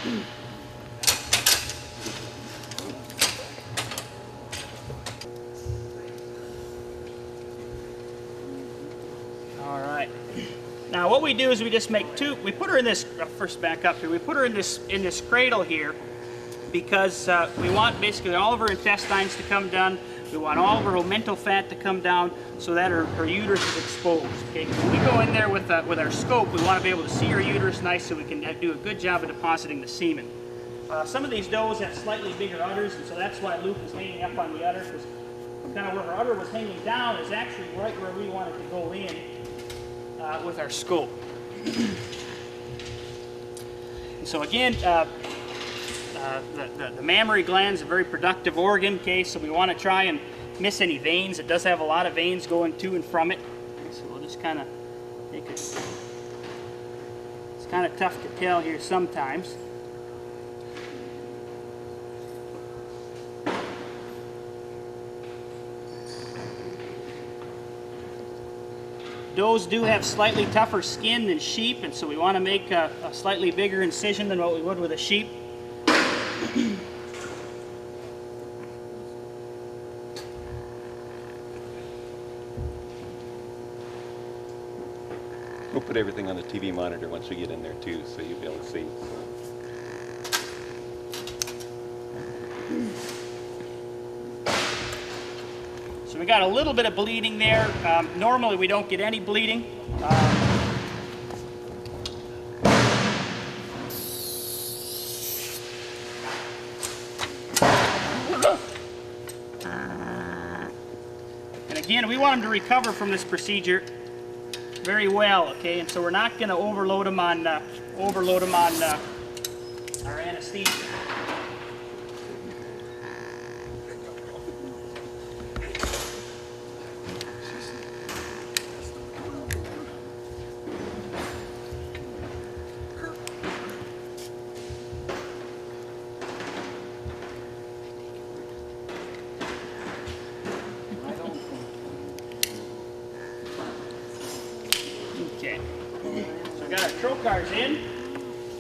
All right. Now what we do is we just make two. We put her in this. First, back up here. We put her in this cradle here because we want basically all of her intestines to come down. We want all of her omental fat to come down so that her uterus is exposed. Okay. When we go in there with our scope, we want to be able to see her uterus nice so we can do a good job of depositing the semen. Some of these does have slightly bigger udders, and so that's why Luke is hanging up on the udder, because kind of where her udder was hanging down is actually right where we want it to go in with our scope. And so again, the mammary gland is a very productive organ, okay, so we want to try and miss any veins. It does have a lot of veins going to and from it, okay, so we'll just kind of take it. It's kind of tough to tell here sometimes. Does do have slightly tougher skin than sheep, and so we want to make a slightly bigger incision than what we would with a sheep. We'll put everything on the TV monitor once we get in there too, so you'll be able to see. So we got a little bit of bleeding there. Normally we don't get any bleeding. And again, we want them to recover from this procedure very well, okay? And so we're not going to overload them on our anesthesia. Okay, so we got our trocars in.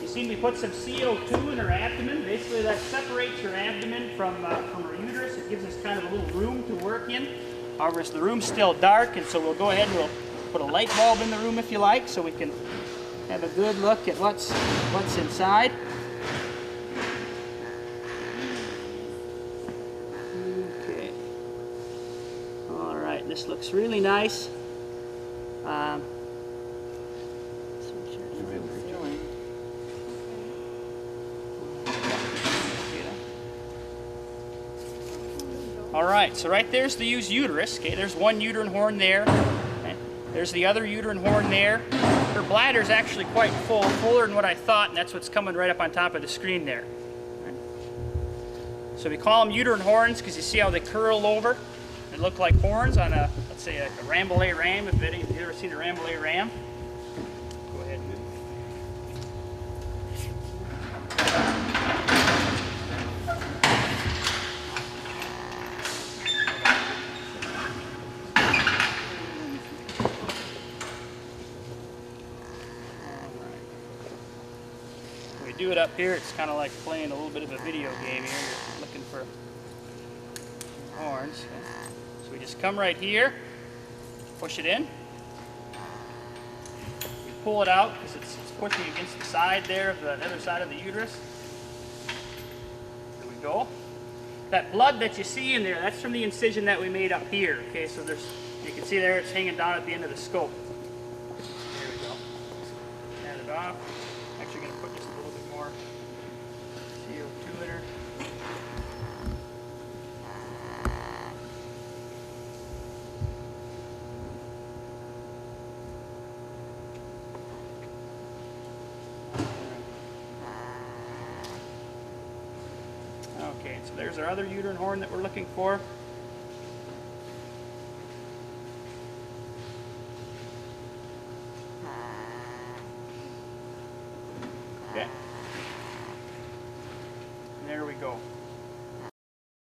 You see we put some CO2 in her abdomen. Basically that separates her abdomen from her uterus. It gives us kind of a little room to work in. However, the room's still dark, and so we'll go ahead and we'll put a light bulb in the room if you like, so we can have a good look at what's inside. Okay. All right, this looks really nice. All right, so right there's the used uterus. Okay, there's one uterine horn there. Okay. There's the other uterine horn there. Her bladder is actually quite full, fuller than what I thought, and that's what's coming right up on top of the screen there. Right. So we call them uterine horns because you see how they curl over. They look like horns on a, let's say, a Rambouillet ram. If any of you ever seen a Rambouillet ram, go ahead. Do it up here, it's kind of like playing a little bit of a video game here. You're looking for horns. So we just come right here, push it in. We pull it out because it's pushing against the side there of the other side of the uterus. There we go. That blood that you see in there, that's from the incision that we made up here. Okay, so there's, you can see there it's hanging down at the end of the scope. There we go. Add it off. Actually going to put just a little bit more CO2 in her. Okay, so there's our other uterine horn that we're looking for. Okay. And there we go.